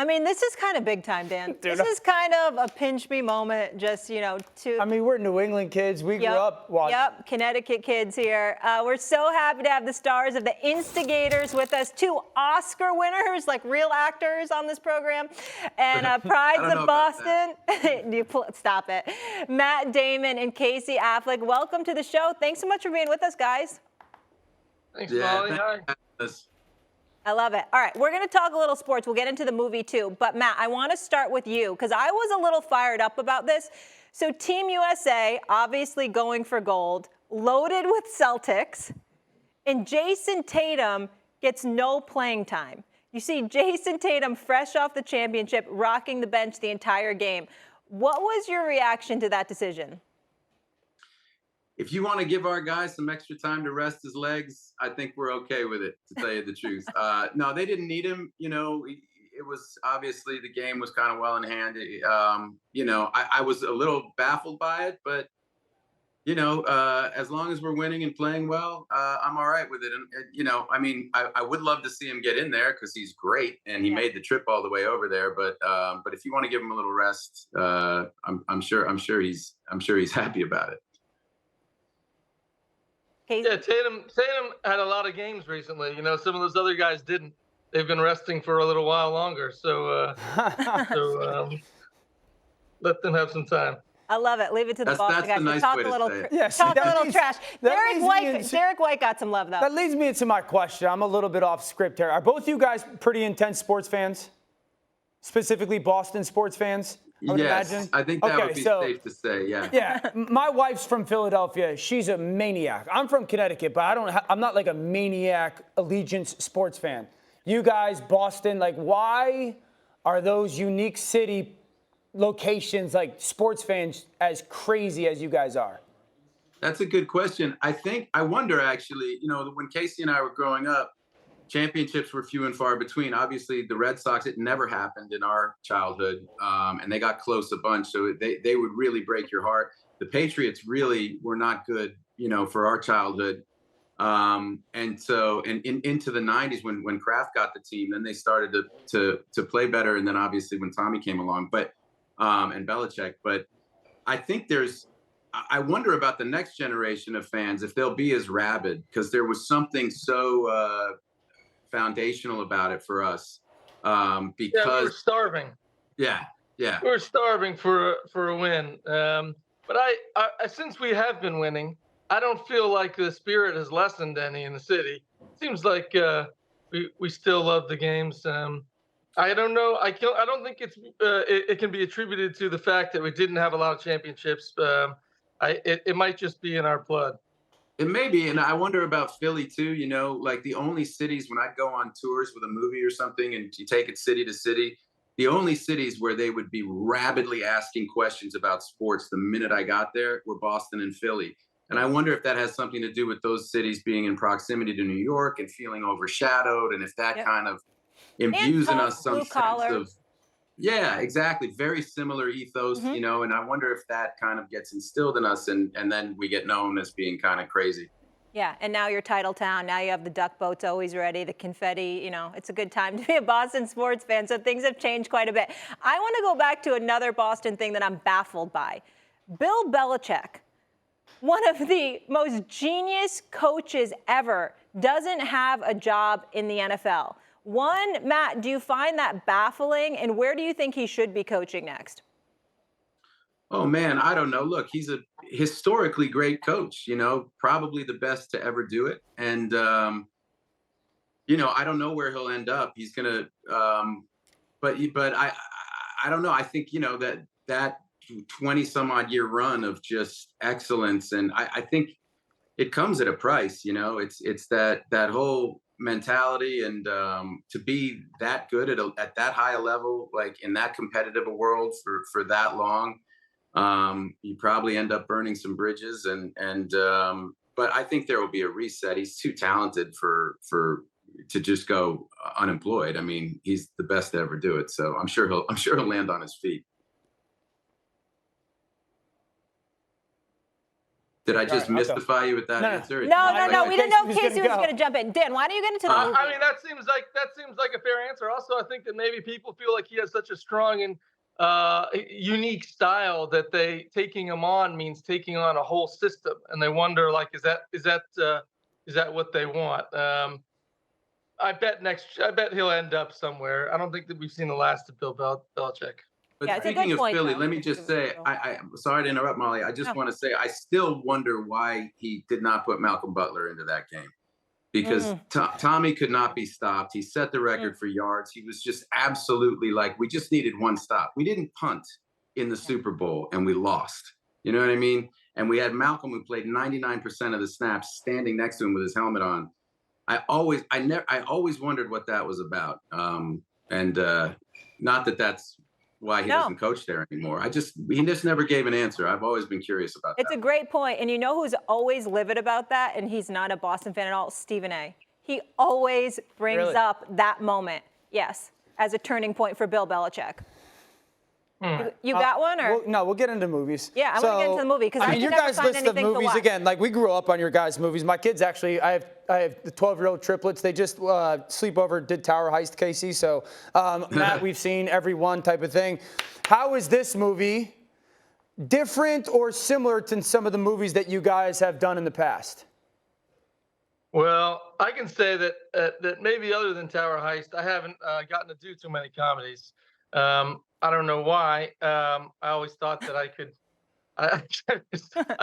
I mean, this is kind of big time, Dan. Dude, this is kind of a pinch me moment, just, to. I mean, we're New England kids. We grew up watching. Yep, Connecticut kids here. We're so happy to have the stars of the Instigators with us, 2 Oscar winners, like real actors on this program, and Prides of Boston. Stop it. Matt Damon and Casey Affleck, welcome to the show. Thanks so much for being with us, guys. Thanks, Molly. Hi. I love it. All right, we're going to talk a little sports. We'll get into the movie too. But Matt, I want to start with you because I was a little fired up about this. So Team USA, obviously going for gold, loaded with Celtics, and Jayson Tatum gets no playing time. You see Jayson Tatum fresh off the championship, rocking the bench the entire game. What was your reaction to that decision? If you want to give our guy some extra time to rest his legs, I think we're okay with it, to tell you the truth. No, they didn't need him. It was obviously the game was kind of well in hand. I was a little baffled by it, but, as long as we're winning and playing well, I'm all right with it. And, I would love to see him get in there because he's great and he made the trip all the way over there. But if you want to give him a little rest, I'm sure he's happy about it. Yeah, Tatum had a lot of games recently. Some of those other guys didn't. They've been resting for a little while longer. So let them have some time. I love it. Leave it to the Boston guys nice to talk a little, trash. Derek White got some love, though. That leads me into my question. I'm a little bit off script here. Are both you guys pretty intense sports fans? Specifically Boston sports fans? I would imagine. I think that would be safe to say, yeah. Yeah, my wife's from Philadelphia. She's a maniac. I'm from Connecticut, but I'm not like a maniac allegiance sports fan. You guys, Boston, like why are those unique city locations like sports fans as crazy as you guys are? That's a good question. I wonder actually, when Casey and I were growing up, championships were few and far between. Obviously, the Red Sox, it never happened in our childhood, and they got close a bunch, so they would really break your heart. The Patriots really were not good, for our childhood. And so into the 90s when Kraft got the team, then they started to play better, and then obviously when Tommy came along, and Belichick. But I think I wonder about the next generation of fans, if they'll be as rabid, because there was something so foundational about it for us, because we were starving. Yeah. We were starving for a win. But I since we have been winning, I don't feel like the spirit has lessened any in the city. It seems like we still love the games. I don't know. I don't think it can be attributed to the fact that we didn't have a lot of championships. It might just be in our blood. It may be, and I wonder about Philly too. Like the only cities when I go on tours with a movie or something, and you take it city to city, the only cities where they would be rabidly asking questions about sports the minute I got there were Boston and Philly. And I wonder if that has something to do with those cities being in proximity to New York and feeling overshadowed, and if that kind of imbues in us some sense of. Yeah, exactly. Very similar ethos, and I wonder if that kind of gets instilled in us and then we get known as being kind of crazy. Yeah, and now you're title town. Now you have the duck boats always ready, the confetti. It's a good time to be a Boston sports fan, so things have changed quite a bit. I want to go back to another Boston thing that I'm baffled by. Bill Belichick, one of the most genius coaches ever, doesn't have a job in the NFL. One, Matt, do you find that baffling? And where do you think he should be coaching next? Oh, man, I don't know. Look, he's a historically great coach, probably the best to ever do it. And, I don't know where he'll end up. He's going to but I don't know. I think, that 20 some odd year run of just excellence. And I think it comes at a price, it's that whole mentality and to be that good at that high a level, like in that competitive a world for that long, you probably end up burning some bridges but I think there will be a reset. He's too talented to just go unemployed. I mean, he's the best to ever do it. So I'm sure he'll land on his feet. Did I just All right, mystify you with that No. answer? No. We didn't know if Casey was Casey was gonna going to jump in. Dan, why don't you get into the movie? I mean, that seems like a fair answer. Also, I think that maybe people feel like he has such a strong and unique style that taking him on means taking on a whole system, and they wonder like, is that what they want? I bet he'll end up somewhere. I don't think that we've seen the last of Bill Belichick. But Yeah, it's a speaking good of point, Philly, though. let me just say, I'm sorry to interrupt, Molly. I just want to say, I still wonder why he did not put Malcolm Butler into that game, because Tommy could not be stopped. He set the record for yards. He was just absolutely like, we just needed one stop. We didn't punt in the Super Bowl and we lost. You know what I mean? And we had Malcolm, who played 99% of the snaps, standing next to him with his helmet on. I always wondered what that was about. Not that that's why he doesn't coach there anymore. He just never gave an answer. I've always been curious about that. It's a great point. And you know who's always livid about that? And he's not a Boston fan at all, Stephen A. He always brings up that moment, yes, as a turning point for Bill Belichick. You got one, or? We'll get into movies. Yeah, I want to get into the movie because I can your never guys' find list of anything to movies watch. again. Like we grew up on your guys' movies. My kids actually, I have the 12-year-old triplets. They just sleepover did Tower Heist, Casey. So Matt, we've seen every one type of thing. How is this movie different or similar to some of the movies that you guys have done in the past? Well, I can say that maybe other than Tower Heist, I haven't gotten to do too many comedies. I don't know why. I always thought that I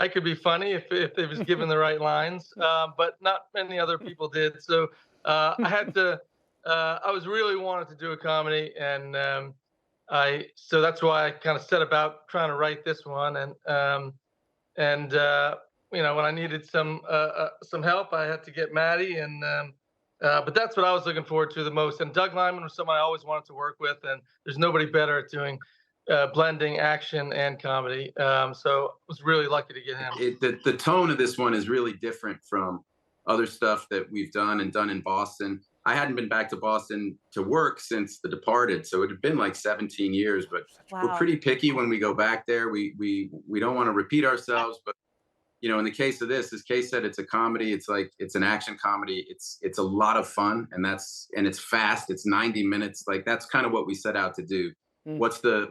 could be funny if they was given the right lines, but not many other people did. So I had to. I was really wanted to do a comedy, and so that's why I kind of set about trying to write this one. And when I needed some help, I had to get Maddie, but that's what I was looking forward to the most. And Doug Liman was someone I always wanted to work with, and there's nobody better at doing blending action and comedy. So I was really lucky to get him. The tone of this one is really different from other stuff that we've done in Boston. I hadn't been back to Boston to work since The Departed, so it had been like 17 years. But we're pretty picky when we go back there. We don't want to repeat ourselves, but in the case of this, as Kay said, it's a comedy. It's an action comedy. It's a lot of fun, and it's fast. It's 90 minutes. Like that's kind of what we set out to do. What's the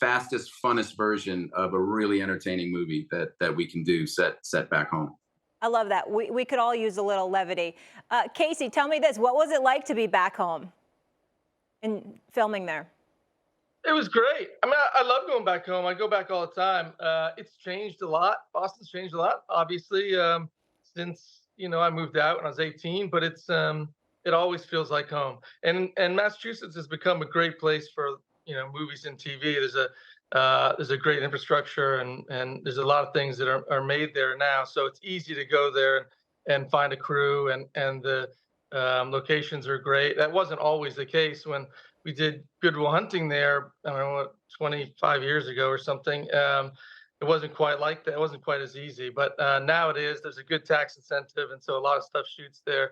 fastest, funnest version of a really entertaining movie that we can do set back home? I love that. We could all use a little levity. Casey, tell me this. What was it like to be back home and filming there? It was great. I mean, I love going back home. I go back all the time. It's changed a lot. Boston's changed a lot, obviously, since I moved out when I was 18. But it always feels like home. And Massachusetts has become a great place for movies and TV. There's a great infrastructure, and there's a lot of things that are made there now. So it's easy to go there and find a crew, and the locations are great. That wasn't always the case when we did Good Will Hunting there, I don't know, 25 years ago or something. It wasn't quite like that. It wasn't quite as easy, but now it is. There's a good tax incentive, and so a lot of stuff shoots there.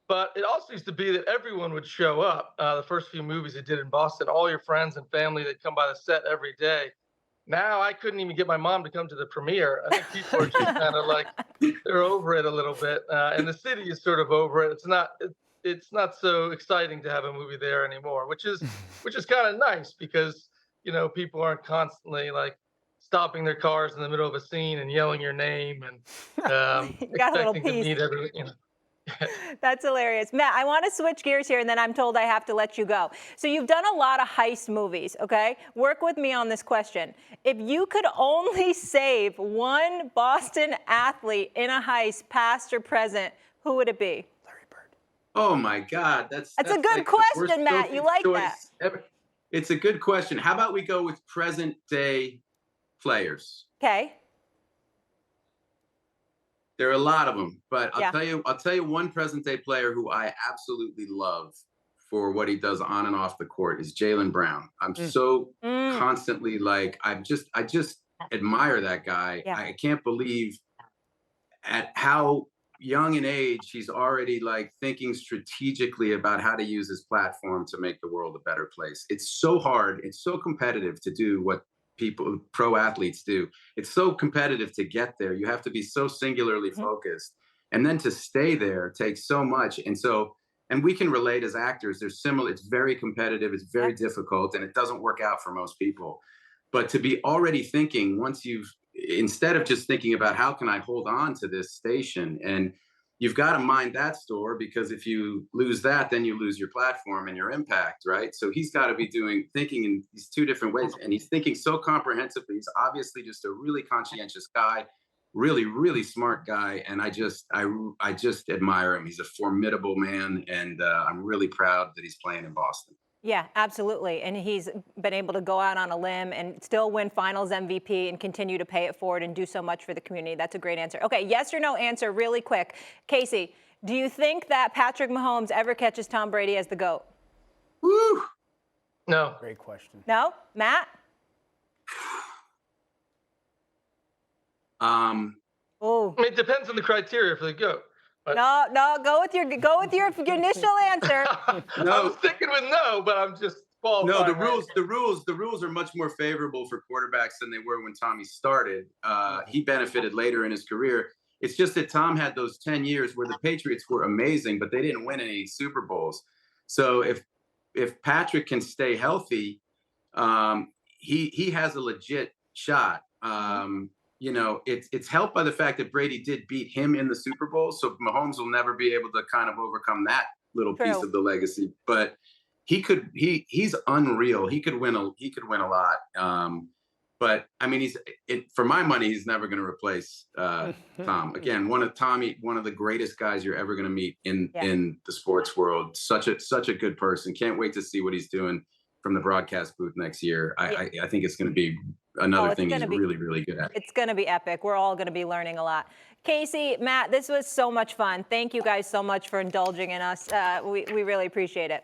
But it also used to be that everyone would show up. The first few movies I did in Boston, all your friends and family that come by the set every day. Now I couldn't even get my mom to come to the premiere. I think people are just kind of like, they're over it a little bit. And the city is sort of over it. It's not so exciting to have a movie there anymore, which is kind of nice because people aren't constantly like stopping their cars in the middle of a scene and yelling your name and expecting to meet everyone. That's hilarious. Matt, I want to switch gears here, and then I'm told I have to let you go. So you've done a lot of heist movies, okay? Work with me on this question. If you could only save one Boston athlete in a heist, past or present, who would it be? Oh my God, that's a good like question, Matt. You like that? Ever. It's a good question. How about we go with present day players? Okay. There are a lot of them, but I'll tell you one present day player who I absolutely love for what he does on and off the court is Jaylen Brown. I'm so constantly like, I just admire that guy. Yeah. I can't believe at how young an age he's already like thinking strategically about how to use his platform to make the world a better place. It's so hard. It's so competitive to do what pro athletes do. It's so competitive to get there. You have to be so singularly focused. And then to stay there takes so much. And we can relate as actors. There's similar, it's very competitive, it's very difficult, and it doesn't work out for most people. But to be already thinking instead of just thinking about how can I hold on to this station, and you've got to mind that store, because if you lose that, then you lose your platform and your impact, right? So he's got to be thinking in these two different ways, and he's thinking so comprehensively. He's obviously just a really conscientious guy, really, really smart guy, and I just admire him. He's a formidable man, and I'm really proud that he's playing in Boston. Yeah, absolutely. And he's been able to go out on a limb and still win finals MVP and continue to pay it forward and do so much for the community. That's a great answer. Okay, yes or no answer really quick. Casey, do you think that Patrick Mahomes ever catches Tom Brady as the GOAT? Woo! No. Great question. No? Matt? Oh. I mean, it depends on the criteria for the GOAT. No, go with your initial answer. I was thinking with no, but I'm just qualifying. No, the rules are much more favorable for quarterbacks than they were when Tommy started. He benefited later in his career. It's just that Tom had those 10 years where the Patriots were amazing, but they didn't win any Super Bowls. So if Patrick can stay healthy, he has a legit shot. You know, it's helped by the fact that Brady did beat him in the Super Bowl, so Mahomes will never be able to kind of overcome that little piece of the legacy. But he's unreal. He could win a lot. But I mean, for my money, he's never going to replace Tom. Again, one of the greatest guys you're ever going to meet in the sports world. Such a good person. Can't wait to see what he's doing from the broadcast booth next year. I think it's going to be another thing he's really, really good at. It's going to be epic. We're all going to be learning a lot. Casey, Matt, this was so much fun. Thank you guys so much for indulging in us. We really appreciate it.